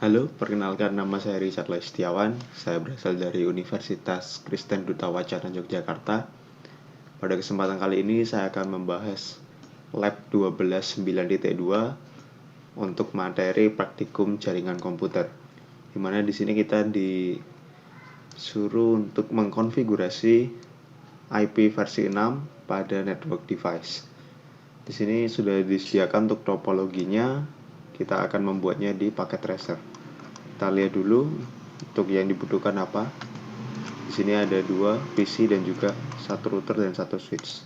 Halo, perkenalkan nama saya Richard Lestiawan. Saya berasal dari Universitas Kristen Duta Wacana Yogyakarta. Pada kesempatan kali ini saya akan membahas Lab 12.9.2 untuk materi praktikum jaringan komputer. Dimana di sini kita disuruh untuk mengkonfigurasi IP versi 6 pada network device. Di sini sudah disediakan untuk topologinya. Kita akan membuatnya di paket tracer. Kita lihat dulu untuk yang dibutuhkan apa. Di sini ada 2 PC dan juga 1 router dan 1 switch.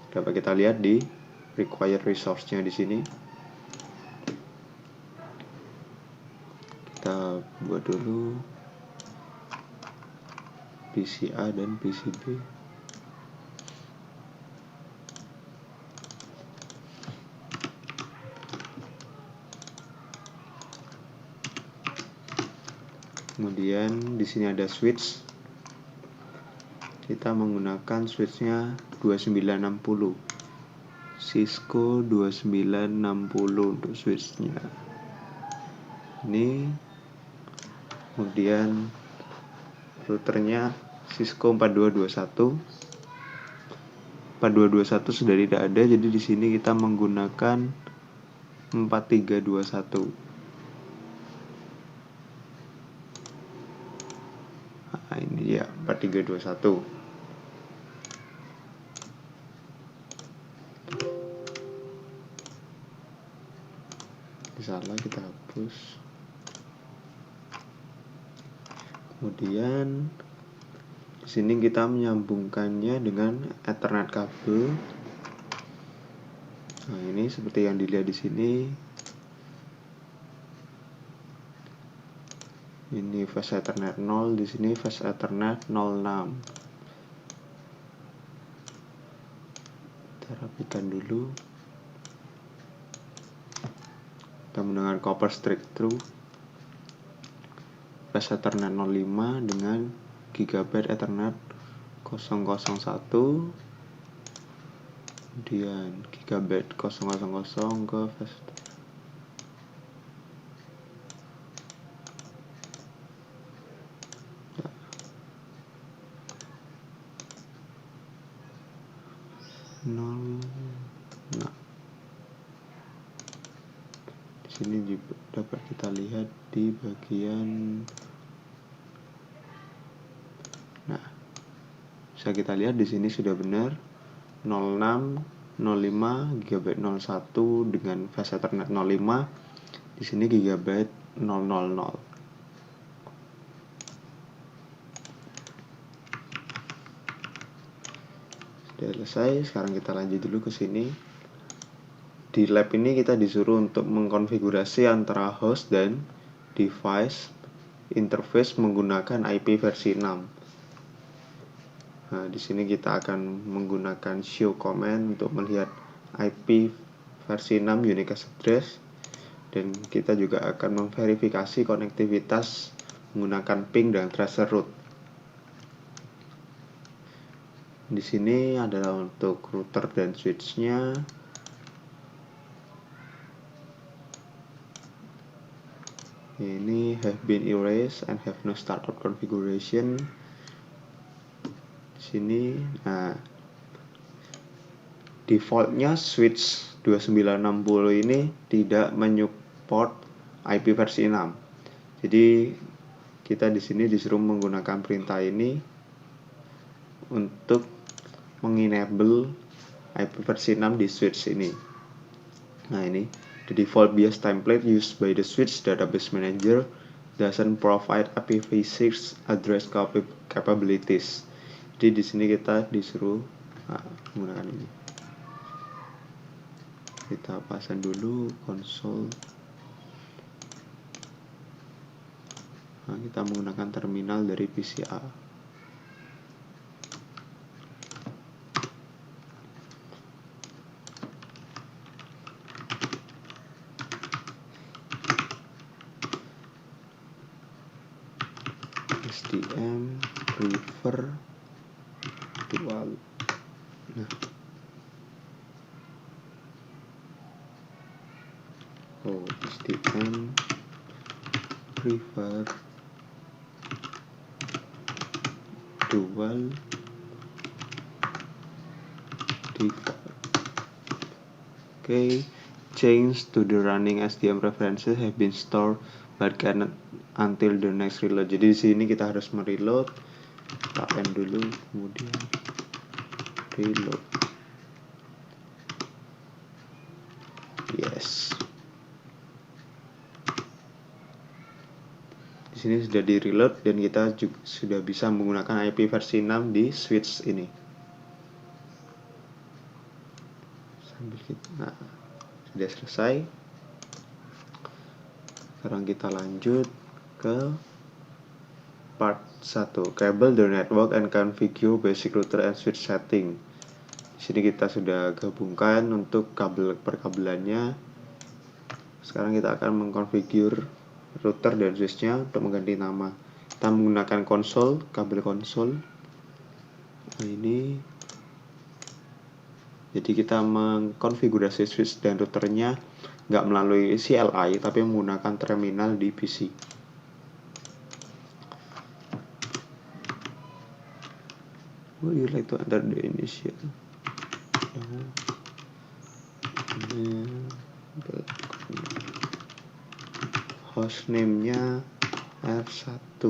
Dapat kita lihat di required resource-nya di sini. Kita buat dulu PC A dan PC B. Kemudian di sini ada switch. Kita menggunakan switchnya 2960. Cisco 2960 untuk switchnya. Ini kemudian routernya Cisco 4221. 4221 sudah tidak ada, jadi di sini kita menggunakan 4321. Nah, ini dia 4321. Salah, kita hapus. Kemudian di sini kita menyambungkannya dengan Ethernet kabel. Nah, ini seperti yang dilihat di sini. Ini fast Ethernet 0, di sini fast Ethernet 06. Kita rapikan dulu. Kita menggunakan copper straight through. Fast Ethernet 05 dengan Gigabit Ethernet 001. Kemudian Gigabit 000 ke fast. Nah, di sini dapat kita lihat di bagian. Nah, bisa kita lihat di sini sudah benar 06, 05, Gigabit 01 dengan fast Ethernet 05. Di sini Gigabit 000. Sudah selesai, sekarang kita lanjut dulu ke sini. Di lab ini kita disuruh untuk mengkonfigurasi antara host dan device interface menggunakan IP versi 6. Nah, di sini kita akan menggunakan show command untuk melihat IP versi 6 unique address, dan kita juga akan memverifikasi konektivitas menggunakan ping dan tracer route. Di sini adalah untuk router dan switch-nya. Ini have been erased and have no startup configuration. Di sini, nah, defaultnya switch 2960 ini tidak menyupport IP versi 6. Jadi kita di sini disuruh menggunakan perintah ini untuk mengenable IP versi 6 di switch ini. Nah, ini the default BIOS template used by the switch database manager doesn't provide IPv6 address capabilities. Jadi di sini kita disuruh menggunakan ini. Kita pasang dulu konsol. Nah, kita menggunakan terminal dari PCA. STM refer dual. Nah, STM river dual default. Change to the running SDM references have been stored but cannot until the next reload. Jadi di sini kita harus mereload. Kita end dulu, kemudian reload. Yes. Di sini sudah di reload dan kita juga sudah bisa menggunakan IP versi 6 di switch ini. Sambil kita, sudah selesai. Sekarang kita lanjut ke part 1, cable the network and configure basic router and switch setting. Di sini kita sudah gabungkan untuk kabel perkabelannya. Sekarang kita akan mengkonfigur router dan switchnya untuk mengganti nama. Kita menggunakan konsol, kabel konsol. Nah, ini. Jadi kita mengkonfigurasi switch dan routernya nggak melalui CLI, tapi menggunakan terminal di PC. Would you like to enter the initial? Hostname-nya R1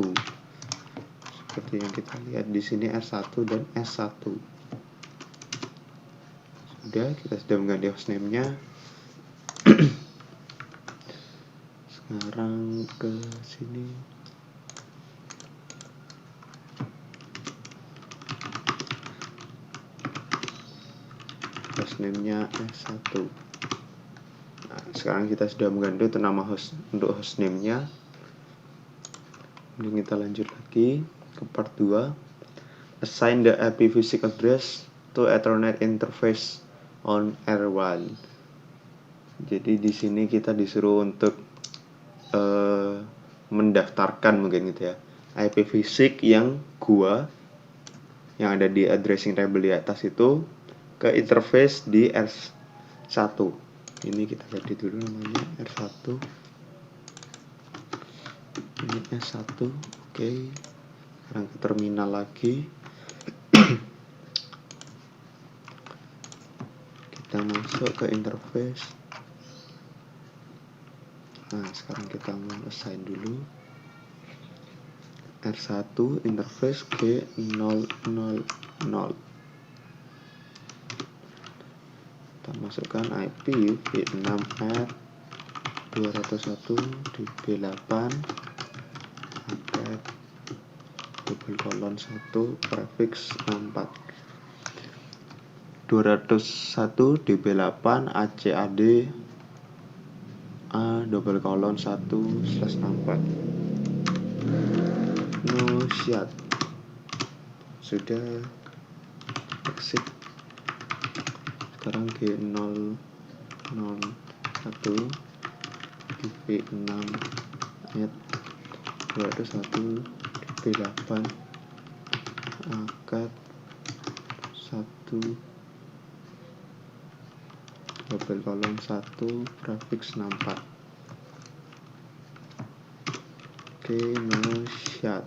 seperti yang kita lihat di sini, R1 dan S1. Kita sudah mengganti hostname-nya. Sekarang ke sini. Hostname-nya S1. Nah, sekarang kita sudah mengganti untuk nama untuk hostname-nya. Kemudian kita lanjut lagi ke part 2. Assign the IPv6 address to Ethernet interface on R1. Jadi di sini kita disuruh untuk mendaftarkan mungkin gitu ya, IPv6 yang ada di addressing table di atas itu ke interface di R1. Ini kita ganti dulu namanya R1. Ini S1. Oke. Sekarang ke terminal lagi. Kita masuk ke interface. Nah, sekarang kita mau assign dulu R1 interface G000. Kita masukkan IP v6r 201.db8 paket :1 prefix 64 201.db8 ACAD A:1/64. No shut. Sudah exit. Sekarang G001 v6 ayat 201.db8 akad 1:1 prefix 64. Oke, no shut.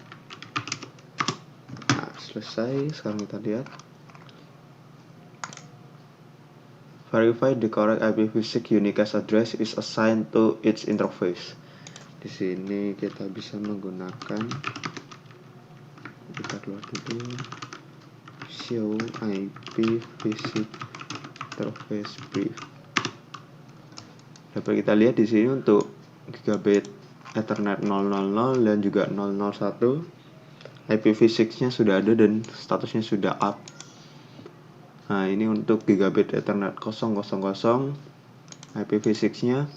Nah, selesai. Sekarang kita lihat. Verify the correct IPv6 unicast address is assigned to each interface. Di sini kita bisa menggunakan, kita keluar dulu, show IPv6 interface brief. Dapat kita lihat di sini untuk gigabit Ethernet 000 dan juga 001 IPv6-nya sudah ada dan statusnya sudah up. Nah, ini untuk gigabit Ethernet 000 IPv6-nya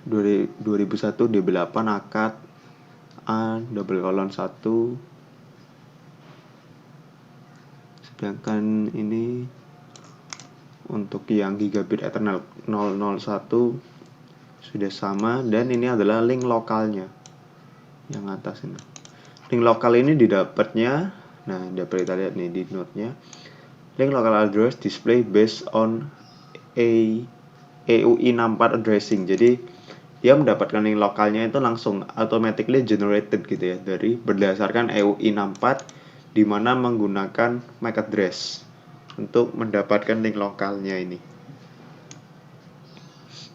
2001 db8 akad A:1. Sedangkan ini untuk yang gigabit Ethernet 001 sudah sama, dan ini adalah link lokalnya yang atas ini. Link lokal ini didapatnya, nah dapat kita lihat nih di node-nya, link local address display based on EUI64 addressing. Jadi dia mendapatkan link lokalnya itu langsung automatically generated gitu ya, dari berdasarkan EUI64 di mana menggunakan MAC address untuk mendapatkan link lokalnya ini.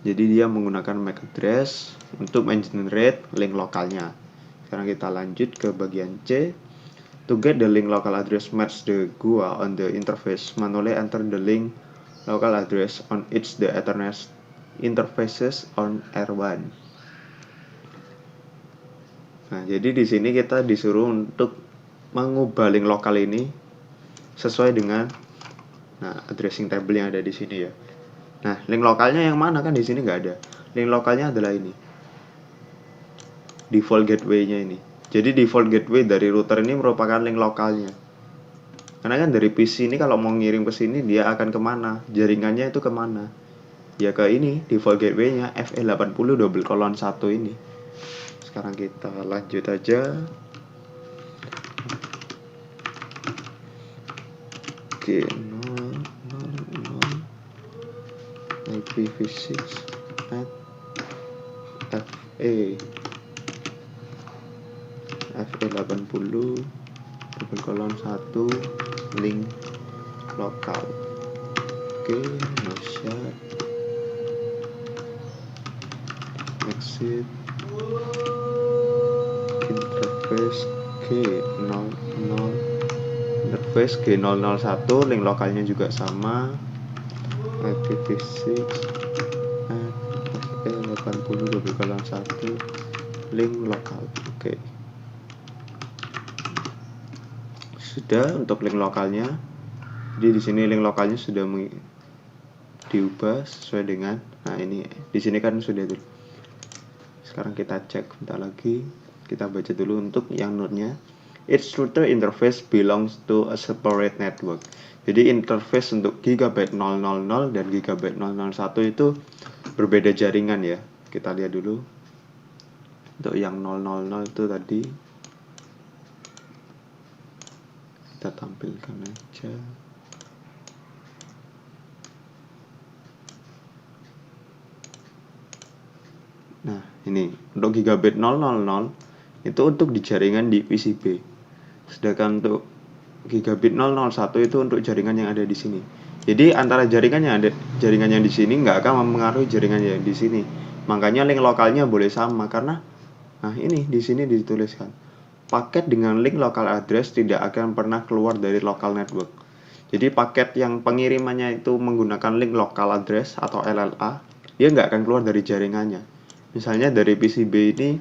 Jadi dia menggunakan MAC address untuk mengenerate link lokalnya. Sekarang kita lanjut ke bagian C. To get the link local address match the GUA on the interface, manually enter the link local address on each the Ethernet interfaces on R1. Nah, jadi di sini kita disuruh untuk mengubah link lokal ini sesuai dengan addressing table yang ada di sini ya. Nah, link lokalnya yang mana, kan di sini nggak ada. Link lokalnya adalah ini. Default gateway-nya ini. Jadi default gateway dari router ini merupakan link lokalnya. Karena kan dari PC ini kalau mau ngirim ke sini dia akan kemana? Jaringannya itu kemana? Ya ke ini, default gateway-nya FE80:1 ini. Sekarang kita lanjut aja. Oke, 000 IPv6 at FE80:1 link lokal. Oke, no share, exit, interface G00, interface G001, link lokalnya juga sama, IPv6 at FE80:1 link lokal. Oke. Sudah untuk link lokalnya. Jadi di sini link lokalnya sudah diubah sesuai dengan, nah ini di sini kan sudah tuh. Sekarang kita cek bentar lagi. Kita baca dulu untuk yang node-nya. Each router interface belongs to a separate network. Jadi interface untuk Gigabit 000 dan Gigabit 001 itu berbeda jaringan ya. Kita lihat dulu. Untuk yang 000 itu tadi kita tampilkan aja. Nah, ini untuk Gigabit 000 itu untuk di jaringan di PCB. Sedangkan untuk Gigabit 001 itu untuk jaringan yang ada di sini. Jadi antara jaringan yang di sini nggak akan mempengaruhi jaringan yang di sini. Makanya link lokalnya boleh sama karena nah ini di sini dituliskan paket dengan link local address tidak akan pernah keluar dari local network. Jadi paket yang pengirimannya itu menggunakan link local address atau LLA, dia nggak akan keluar dari jaringannya. Misalnya dari PCB ini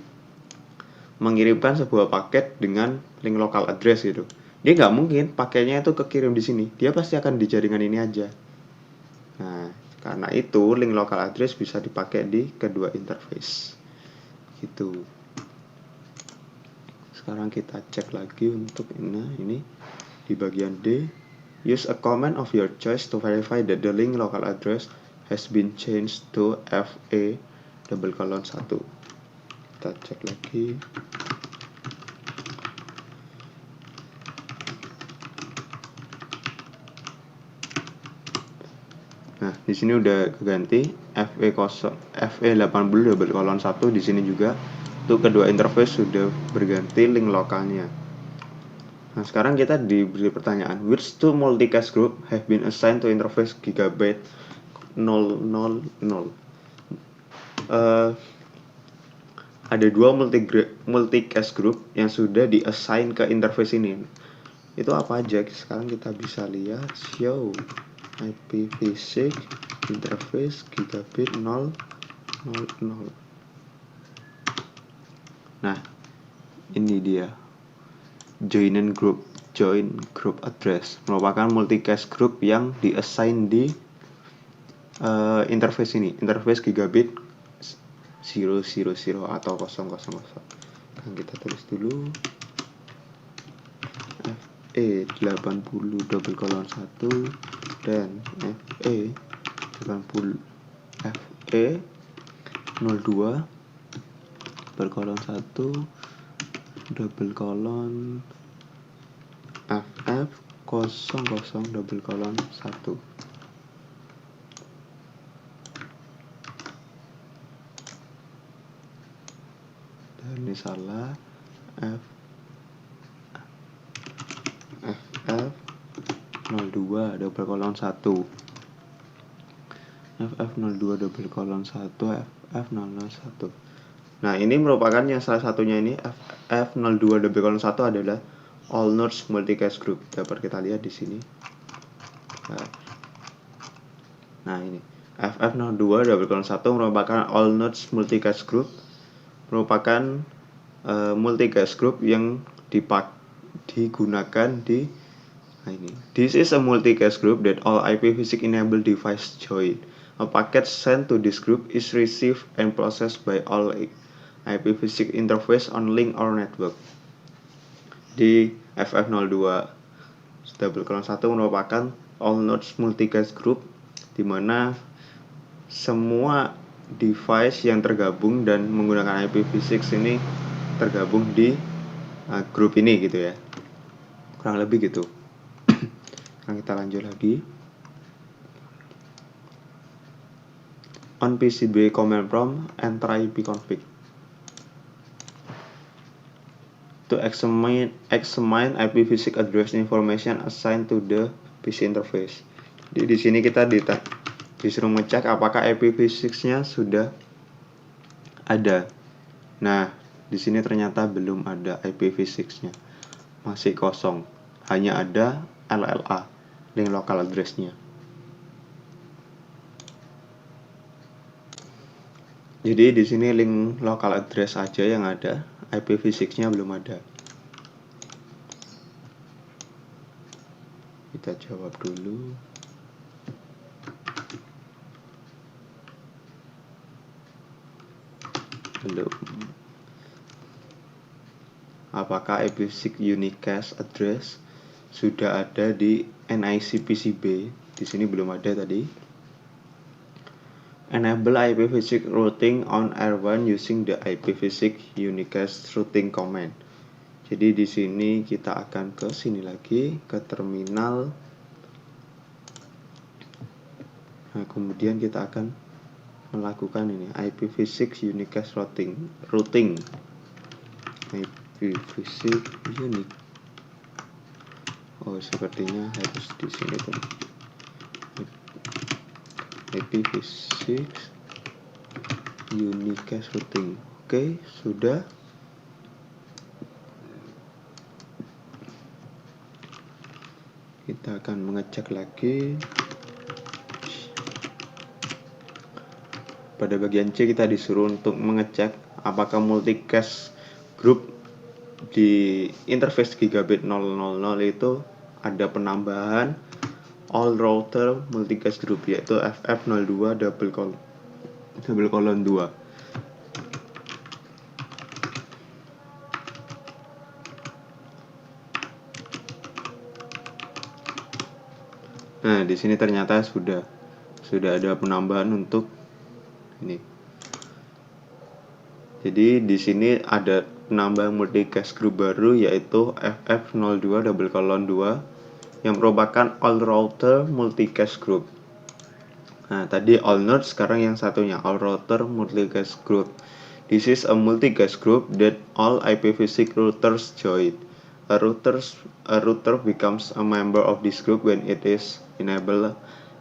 mengirimkan sebuah paket dengan link local address gitu. Dia nggak mungkin paketnya itu kekirim di sini. Dia pasti akan di jaringan ini aja. Nah, karena itu link local address bisa dipakai di kedua interface. Gitu. Sekarang kita cek lagi untuk ini di bagian D. Use a command of your choice to verify that the link local address has been changed to FE:1. Kita cek lagi. Nah, di sini udah keganti FE80:1 di sini juga. Untuk kedua interface sudah berganti link lokalnya. Nah, sekarang kita diberi pertanyaan, which two multicast group have been assigned to interface Gigabit 000? Ada dua multicast group yang sudah di-assign ke interface ini. Itu apa aja? Sekarang kita bisa lihat, show IPv6 interface Gigabit 000. Nah, ini dia join group address, merupakan multicast group yang di-assign di interface ini, interface Gigabit 000 atau 000. Kan kita tulis dulu FE80:1 dan FE02:1 FF00:1. ini salah. ff02 double colon 1 ff02 double colon 1 ff001. Nah, ini merupakan yang salah satunya ini ff02 double colon 1 adalah all nodes multicast group. Dapat kita lihat di sini. Nah, ini ff02 double colon 1 merupakan all nodes multicast group, merupakan multicast group yang digunakan di ini. This is a multicast group that all IPv6 enabled device join. A packet sent to this group is received and processed by all IPv6 interface on link or network. Di ff02 double colon 1 merupakan all nodes multicast group, di mana semua device yang tergabung dan menggunakan IPv6 ini tergabung di grup ini gitu ya, kurang lebih gitu. Nah, kita lanjut lagi. On PCB command prompt enter ipconfig to examine IPv6 address information assigned to the PC interface. Jadi di sini kita disuruh ngecek apakah IPv6-nya sudah ada. Nah, di sini ternyata belum ada IPv6-nya, masih kosong, hanya ada LLA, link local address-nya. Jadi di sini link local address aja yang ada, IPv6-nya belum ada. Kita jawab dulu. Belum. Apakah IPv6 unicast address sudah ada di NIC PCB? Di sini belum ada tadi. Enable IPv6 routing on R1 using the IPv6 unicast routing command. Jadi di sini kita akan ke sini lagi, ke terminal. Nah, kemudian kita akan melakukan ini IPv6 unicast routing. IPv6 unique. Oh, sepertinya harus di sini tuh. IPv6 unicast routing. Oke, sudah. Kita akan mengecek lagi. Pada bagian C kita disuruh untuk mengecek apakah multicast group di interface gigabit 000 itu ada penambahan all router multicast group, yaitu ff02 double colon 2. Nah, di sini ternyata sudah ada penambahan untuk ini. Jadi di sini ada penambahan multicast group baru, yaitu ff02 double colon 2 yang merupakan all router multicast group. Nah, tadi all nodes, sekarang yang satunya all router multicast group. This is a multicast group that all IPv6 routers join. A router becomes a member of this group when it is enabled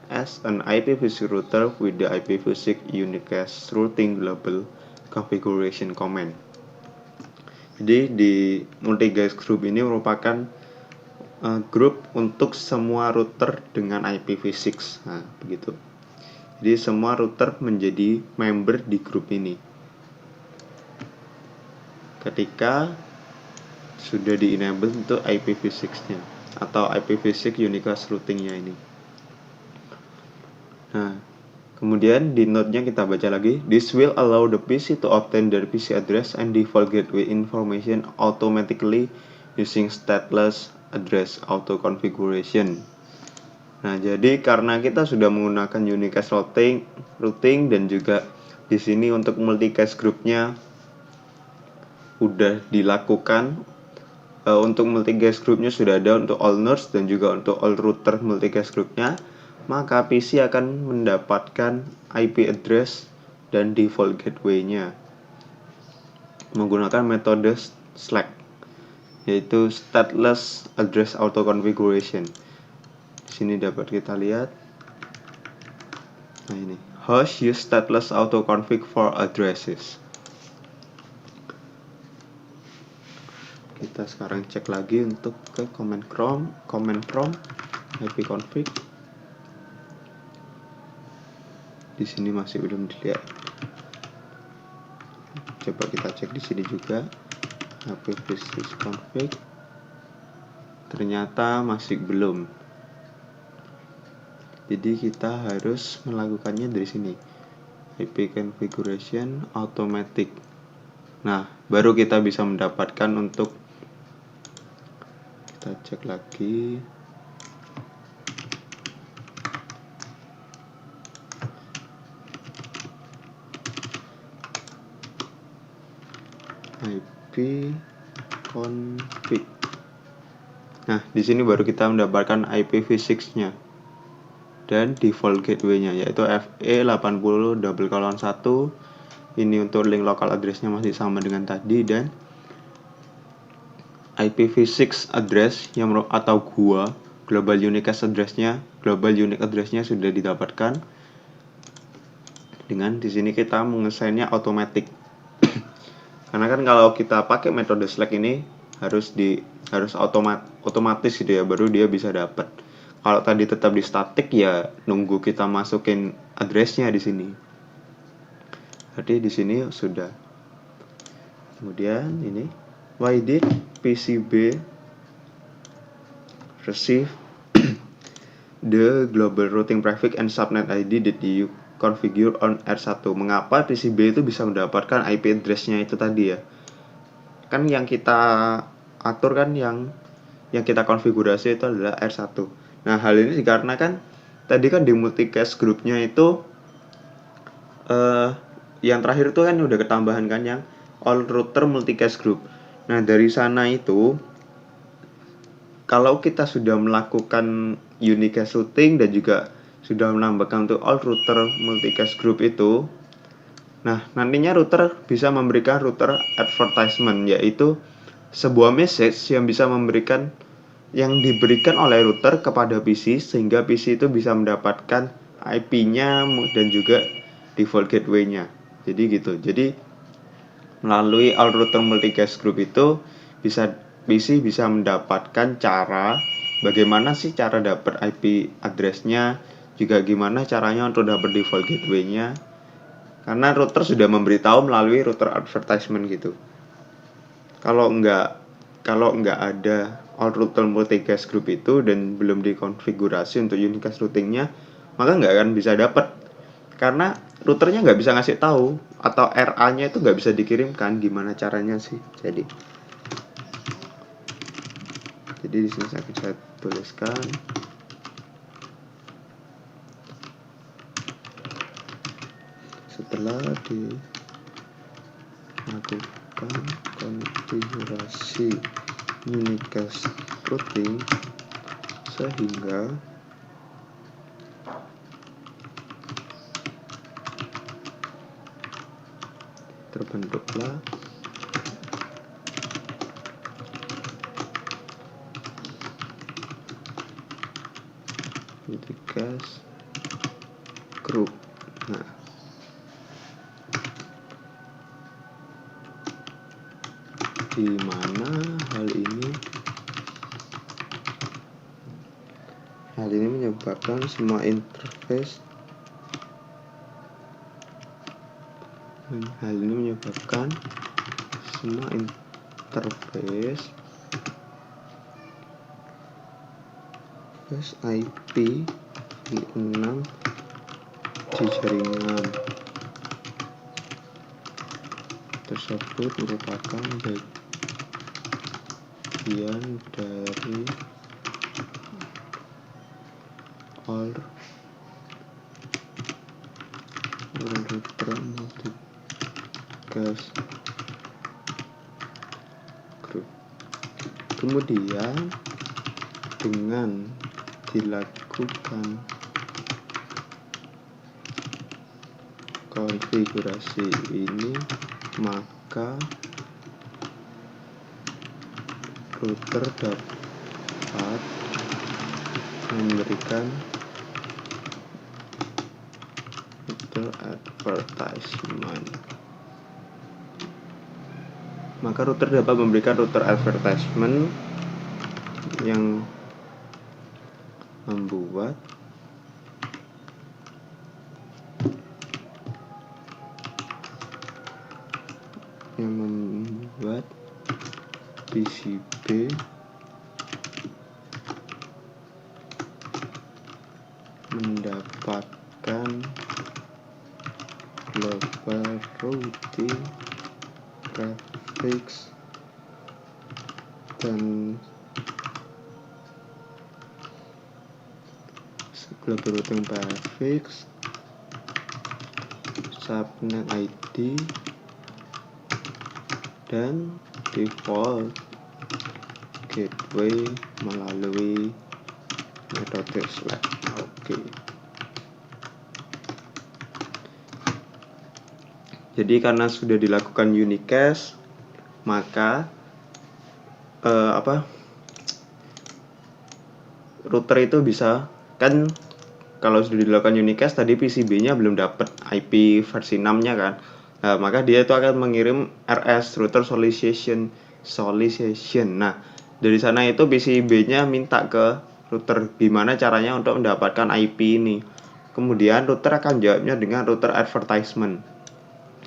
as an IPv6 router with the IPv6 unicast routing global configuration command. Jadi di multicast group ini merupakan grup untuk semua router dengan IPv6. Nah, begitu. Jadi semua router menjadi member di grup ini ketika sudah di-enable untuk IPv6-nya atau IPv6 unicast routing-nya ini. Nah, kemudian di note-nya kita baca lagi. This will allow the PC to obtain their PC address and default gateway information automatically using stateless address auto configuration. Nah, jadi karena kita sudah menggunakan unicast routing dan juga di sini untuk multicast groupnya udah dilakukan, untuk multicast groupnya sudah ada untuk all nodes dan juga untuk all router multicast groupnya, maka PC akan mendapatkan IP address dan default gateway-nya. menggunakan metode SLAC, yaitu Stateless Address Auto Configuration. Di sini dapat kita lihat. Nah ini, host use stateless auto config for addresses. Kita sekarang cek lagi untuk ke command prompt ipconfig. Di sini masih belum dilihat. Coba kita cek di sini juga ipv6config. Ternyata masih belum. Jadi kita harus melakukannya dari sini. IP configuration automatic. Nah, baru kita bisa mendapatkan untuk, kita cek lagi. IP config. Nah, di sini baru kita mendapatkan IPv6-nya dan default gateway-nya, yaitu FE80:1. Ini untuk link local address-nya masih sama dengan tadi, dan IPv6 address yang atau GUA, global unique address-nya sudah didapatkan. Dengan di sini kita mengesainnya automatic. Karena kan kalau kita pakai metode SLAC ini harus otomatis gitu ya, baru dia bisa dapat. Kalau tadi tetap di static ya nunggu kita masukin addressnya di sini. Jadi di sini sudah. Kemudian ini, why did PCB receive the global routing prefix and subnet ID that you configure on R1? Mengapa PCB itu bisa mendapatkan IP address-nya itu tadi ya? Kan yang kita atur kan yang kita konfigurasi itu adalah R1. Nah, hal ini dikarenakan tadi kan di multicast grupnya itu yang terakhir itu kan udah ketambahan kan yang all router multicast group. Nah, dari sana itu kalau kita sudah melakukan unicast routing dan juga sudah menambahkan untuk all router multicast group itu, nah nantinya router bisa memberikan router advertisement, yaitu sebuah message yang diberikan oleh router kepada PC, sehingga PC itu bisa mendapatkan IP-nya dan juga default gateway-nya. Jadi gitu. Jadi melalui all router multicast group itu PC bisa mendapatkan cara bagaimana sih cara dapat IP address-nya, juga gimana caranya untuk dapat default gateway-nya. Karena router sudah memberitahu melalui router advertisement gitu. Kalau enggak ada all router multicast group itu dan belum dikonfigurasi untuk unicast routingnya, maka nggak akan bisa dapat, karena routernya nggak bisa ngasih tahu atau RA-nya itu nggak bisa dikirimkan. Gimana caranya sih? Jadi di sini saya tuliskan setelah dilakukan konfigurasi unicast routing sehingga terbentuklah unicast group. Nah, di mana hal ini menyebabkan semua interface IP V6 di jaringan tersebut merupakan bagian dari all router multicast group. Kemudian dengan dilakukan konfigurasi ini, maka router dapat memberikan router advertisement. Maka router dapat memberikan router advertisement yang membuat PCB mendapatkan global routing prefix dan global routing prefix, subnet ID, dan default gateway melalui metode Slack. Oke. Jadi karena sudah dilakukan unicast, maka router itu bisa, kan kalau sudah dilakukan unicast tadi PCB-nya belum dapat IP versi 6-nya kan. Nah, maka dia itu akan mengirim RS, router solicitation. Nah, dari sana itu PCB-nya minta ke router gimana caranya untuk mendapatkan IP ini. Kemudian router akan jawabnya dengan router advertisement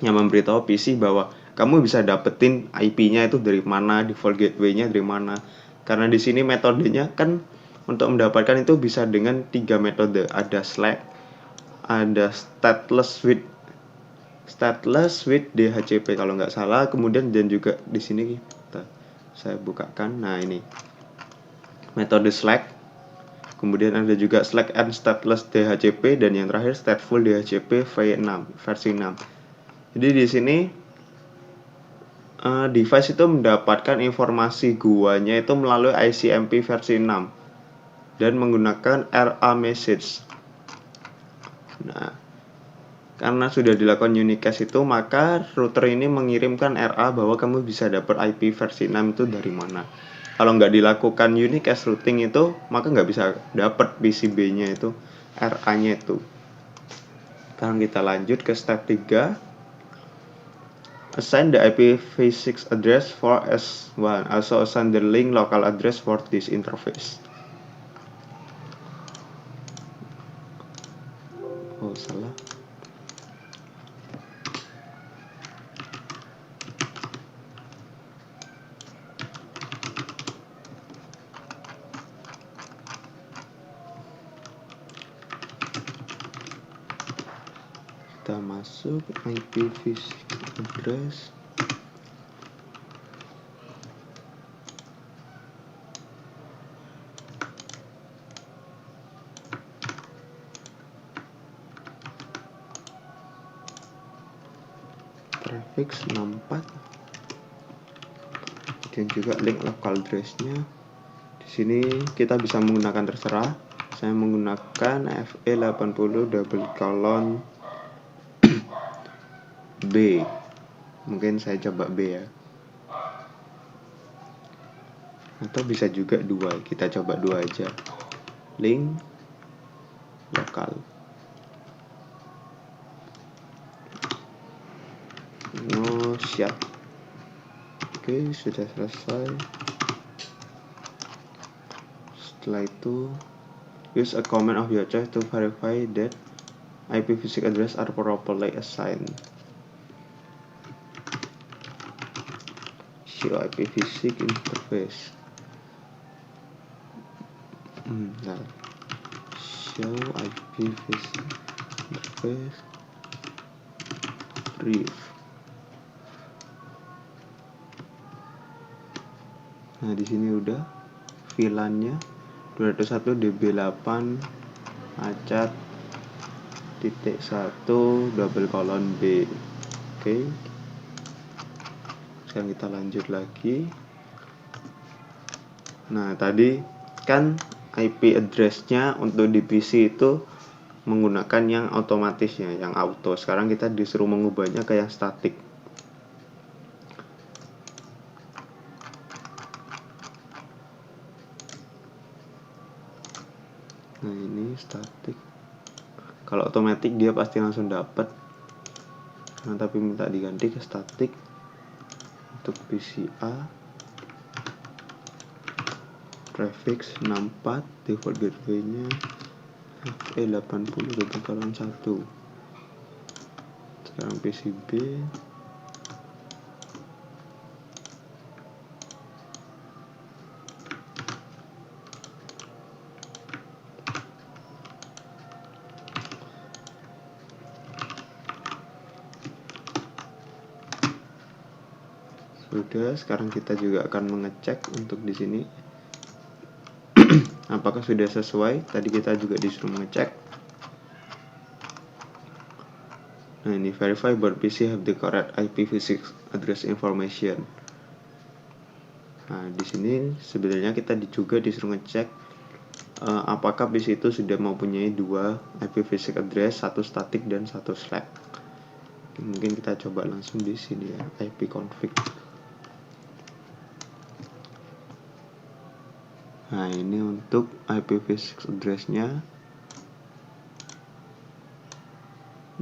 yang memberitahu PC bahwa kamu bisa dapetin IP-nya itu dari mana, default gateway-nya dari mana. Karena di sini metodenya kan untuk mendapatkan itu bisa dengan 3 metode. Ada Slack, ada stateless with DHCP kalau nggak salah. Kemudian dan juga di sini saya bukakan. Nah, ini metode Slack. Kemudian ada juga Slack and stateless DHCP, dan yang terakhir stateful DHCP V6 versi 6. Jadi di sini device itu mendapatkan informasi guanya itu melalui ICMP versi 6 dan menggunakan RA message. Nah, karena sudah dilakukan unicast itu, maka router ini mengirimkan RA bahwa kamu bisa dapat IP versi 6 itu dari mana. Kalau nggak dilakukan unicast routing itu, maka nggak bisa dapat PCB-nya itu, RA-nya itu. Sekarang kita lanjut ke step 3. Assign the IPv6 address for S1. Also assign the link local address for this interface. Oh, salah. Kita masuk IPv6 address. Prefix 64. Dan juga link local address-nya. Di sini kita bisa menggunakan terserah. Saya menggunakan FE80 B. Mungkin saya coba B ya. Atau bisa juga 2. Kita coba 2 aja. Link lokal. No, siap. Oke, sudah selesai. Setelah itu, use a command of your choice to verify that IPv6 address are properly assigned. Show IPv6 interface. Show IPv6 interface brief. Nah, di sini udah VLAN-nya 201 db8 acat .1 :B. Oke. Sekarang kita lanjut lagi. Nah, tadi kan IP address-nya untuk di PC itu menggunakan yang otomatis ya, yang auto. Sekarang kita disuruh mengubahnya ke yang statik. Nah ini static. Kalau otomatis dia pasti langsung dapat. Nah, tapi minta diganti ke static. Untuk PCA prefix 64, default gateway-nya FE80/1. Sekarang PCB sudah. Sekarang kita juga akan mengecek untuk di sini apakah sudah sesuai. Tadi kita juga disuruh mengecek. Nah ini verify board PC have the correct IPv6 address information. Nah di sini sebenarnya kita juga disuruh ngecek apakah PC itu sudah mempunyai 2 IPv6 address, satu static dan satu slack. Mungkin kita coba langsung di sini ya, ipconfig. Nah ini untuk IPv6 address-nya.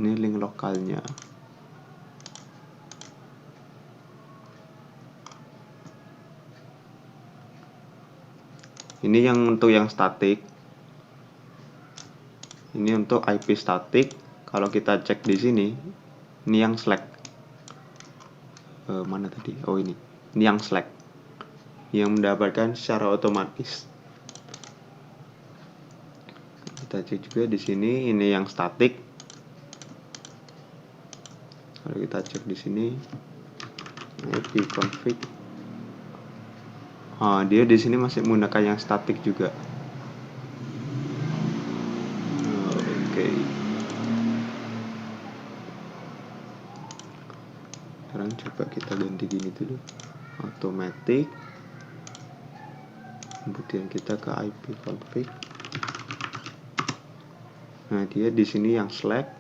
Ini link lokalnya. Ini yang untuk yang static. Ini untuk IP static. Kalau kita cek di sini, ini yang slack. Mana tadi? Oh ini. Ini yang slack. Yang mendapatkan secara otomatis. Kita cek juga di sini, ini yang static. Kalau kita cek di sini, ipconfig. Dia di sini masih menggunakan yang static juga. Oke. Sekarang coba kita ganti gini dulu. Automatic. Kemudian kita ke ipconfig. Nah, dia di sini yang slack.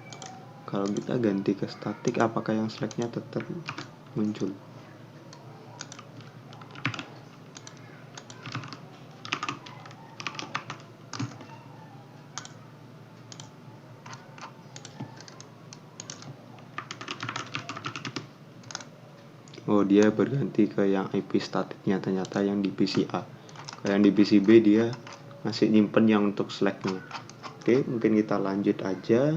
Kalau kita ganti ke static, apakah yang slacknya tetap muncul? Oh, dia berganti ke yang IP statiknya, ternyata yang di PCA. Kalau yang di PCB dia masih nyimpen yang untuk slacknya. Oke, mungkin kita lanjut aja.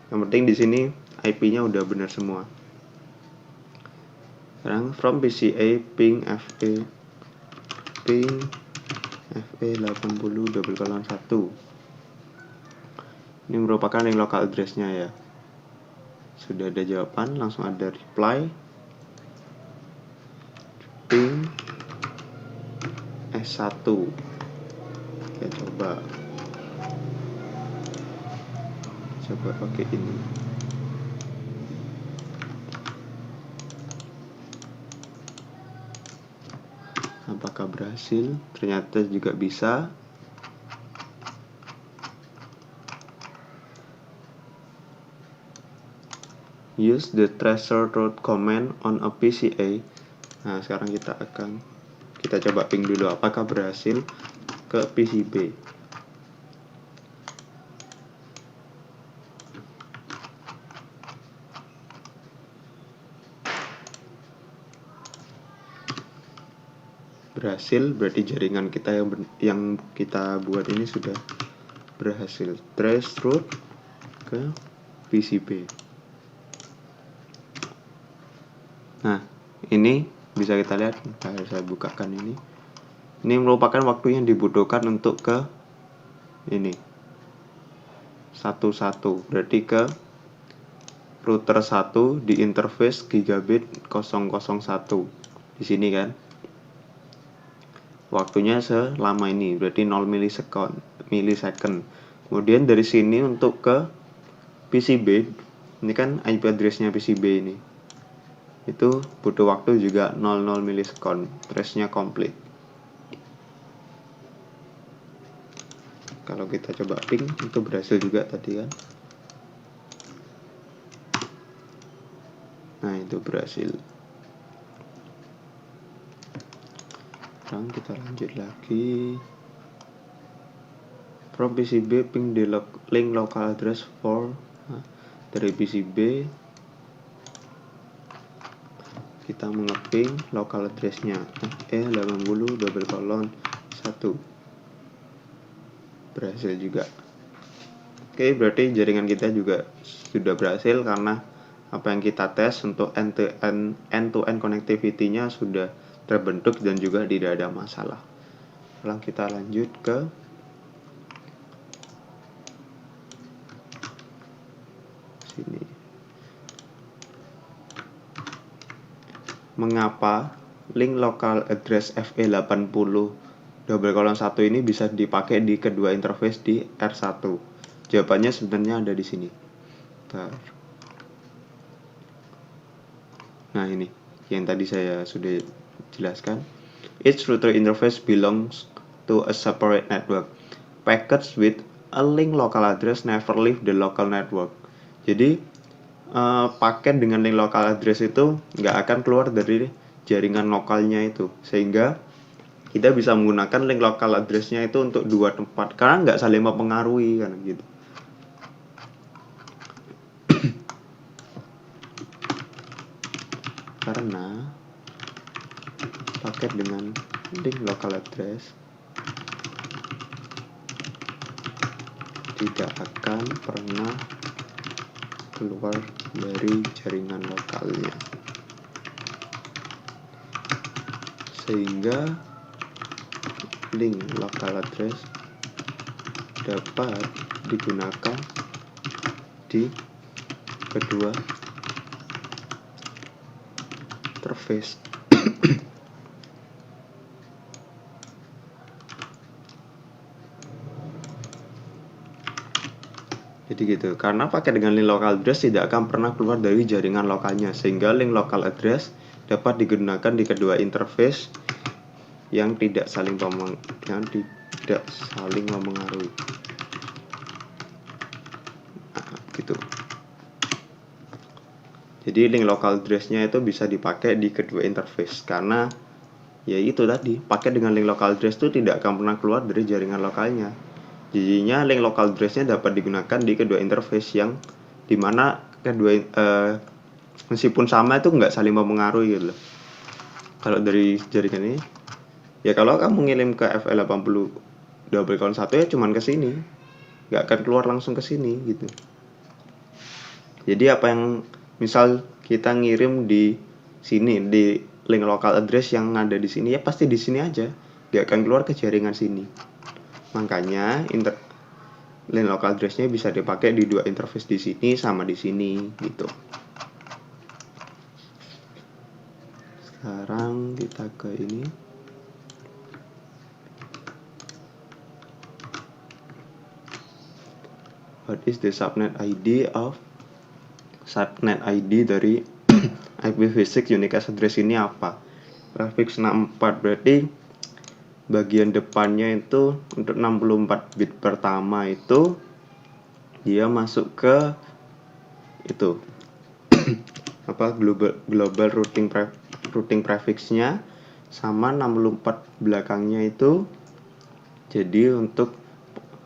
Yang penting di sini IP-nya udah benar semua. Sekarang from PCA ping FE80/1. Ini merupakan link local address-nya ya. Sudah ada jawaban, langsung ada reply. Ping S1. Kita coba pakai ini. Apakah berhasil? Ternyata juga bisa. Use the tracer route command on a PCA. Nah, sekarang kita coba ping dulu apakah berhasil ke PCB. Berhasil, berarti jaringan kita yang kita buat ini sudah berhasil. Trace route ke PCB. Nah, ini bisa kita lihat. Saya bukakan ini. Ini merupakan waktu yang dibutuhkan untuk ke ini 11, berarti ke router 1 di interface gigabit 001 di sini kan. Waktunya selama ini, berarti 0 milisecond. Kemudian dari sini untuk ke PCB, ini kan IP address-nya PCB ini. Itu butuh waktu juga 00 milisecond, trace-nya komplit. Kalau kita coba ping, itu berhasil juga tadi kan. Nah, itu berhasil. Sekarang kita lanjut lagi. from PCB ping the link local address for dari PCB kita mengeping local addressnya E80:1 berhasil juga. Oke, berarti jaringan kita juga sudah berhasil karena apa yang kita tes untuk end-to-end connectivity-nya sudah terbentuk dan juga tidak ada masalah. Sekarang kita lanjut ke sini. Mengapa link local address FE80:1 ini bisa dipakai di kedua interface di R1? Jawabannya sebenarnya ada di sini. Nah, ini yang tadi saya sudah jelaskan. Each router interface belongs to a separate network. Packets with a link local address never leave the local network. Jadi paket dengan link local address itu nggak akan keluar dari jaringan lokalnya itu, sehingga kita bisa menggunakan link local address-nya itu untuk dua tempat karena nggak saling mempengaruhi kan gitu. Karena paket dengan link local address tidak akan pernah keluar dari jaringan lokalnya, sehingga link local address dapat digunakan di kedua interface. Jadi gitu, karena pakai dengan link local address tidak akan pernah keluar dari jaringan lokalnya, sehingga link local address dapat digunakan di kedua interface yang tidak saling mempengaruhi. Nah, gitu. Jadi link local address-nya itu bisa dipakai di kedua interface karena ya itu tadi, pakai dengan link local address itu tidak akan pernah keluar dari jaringan lokalnya. Jadinya link local address-nya dapat digunakan di kedua interface yang dimana kedua meskipun sama itu nggak saling mempengaruhi gitu loh. Kalau dari jaringan ini ya kalau kamu ngirim ke FE80:1 ya cuman ke sini, nggak akan keluar langsung ke sini gitu. Jadi apa yang misal kita ngirim di sini di link local address yang ada di sini ya pasti di sini aja, nggak akan keluar ke jaringan sini. Makanya link local address-nya bisa dipakai di dua interface di sini sama di sini gitu. Sekarang kita ke ini. What is the subnet ID dari IPv6 unique address ini apa? Prefix 64 berarti bagian depannya itu untuk 64 bit pertama itu dia masuk ke itu apa global routing prefix-nya sama 64 belakangnya itu jadi untuk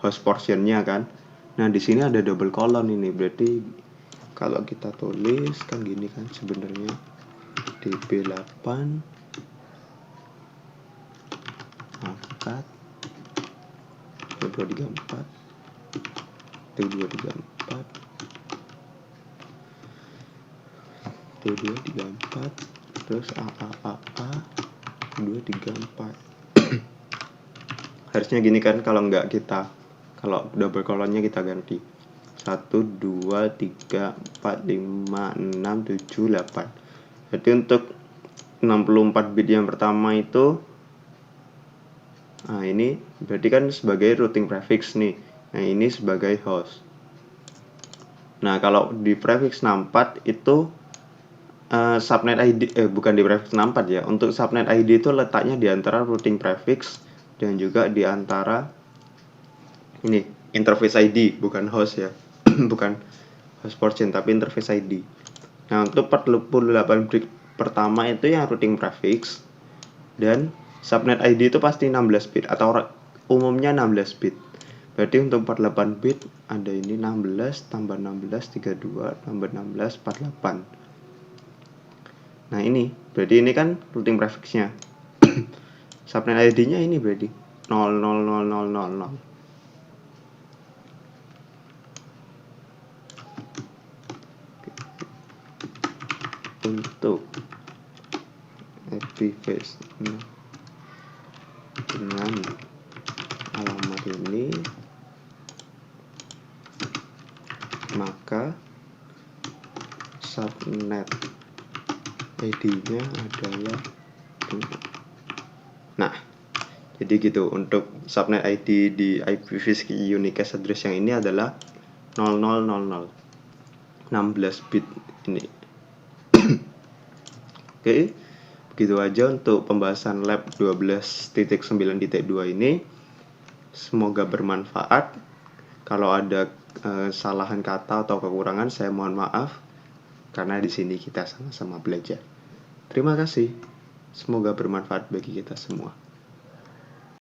host portion-nya kan. Nah, di sini ada double colon ini. Berarti kalau kita tulis kan gini kan sebenarnya db8 angkat 234 terus AAAA 234 harusnya gini kan kalau double colonnya kita ganti 1, 2, 3, 4, 5, 6, 7, 8. Jadi untuk 64 bit yang pertama itu nah ini berarti kan sebagai routing prefix nih. Nah ini sebagai host. Nah kalau di prefix 64 itu subnet ID bukan di prefix 64 ya. Untuk subnet ID itu letaknya di antara routing prefix dan juga di antara ini interface ID, bukan host ya. Bukan host portion tapi interface ID. Nah, untuk 48 bit pertama itu yang routing prefix dan subnet ID itu pasti 16 bit atau umumnya 16 bit. Berarti untuk 48 bit ada ini 16 tambah 16 32 tambah 16 48. Nah ini berarti ini kan routing prefix-nya. Subnet ID-nya ini berarti 000000. Untuk IPv6 dengan alamat ini, maka subnet ID-nya adalah 2. Nah, jadi gitu untuk subnet ID di IPv6 unicast address yang ini adalah 0000, 16 bit ini. Oke, begitu aja untuk pembahasan lab 12.9.2 ini. Semoga bermanfaat. Kalau ada kesalahan kata atau kekurangan, saya mohon maaf, karena di sini kita sama-sama belajar. Terima kasih. Semoga bermanfaat bagi kita semua.